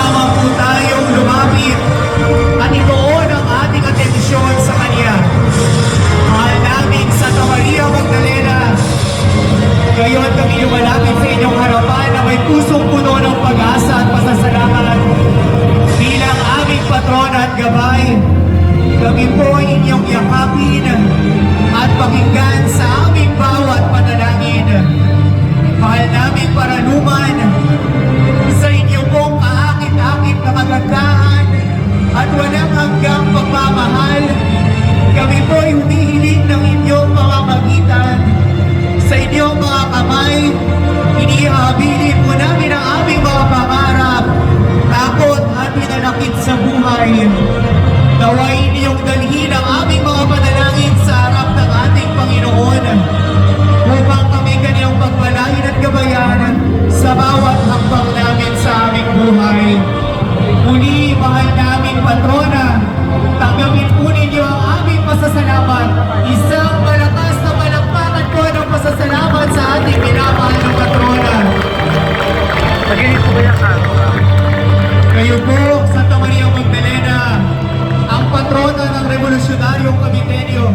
sama-sama po tayong lumapit at ituon ang ating atensyon sa Kanya. Mahal namin Santa Maria Magdalena, ngayon kami lumalapit sa inyong harapan na may pusong puno ng pag-asa at pasasalamat. Bilang aming patrona at gabay, kami po ay inyong yakapin at pakinggan sa aming bawat panalangin. Mahal namin paranuman sa inyong pong kaakit-akit na kagandahan at walang hanggang pagmamahal. Kami po ay humihiling ng inyong pamamagitan. Sa inyong mga kamay, inihabilin po namin ang aming mga pangarap, takot at pinanakit sa buhay. Naway niyong dalhin ang aming mga panalangin sa harap ng ating Panginoon upang kami kanyang pagpalain at gabayan sa bawat hakbang namin sa aming buhay. Muli, mahal naming patrona, tanggapin po ninyo ang aming pasasalamat. Isang malakas na palakpakan po ng pasasalamat sa ating minamahal na patrona. Kayo po, Santa Maria Magdalena, ang patrona ng Revolusyonaryong Kabitenyo.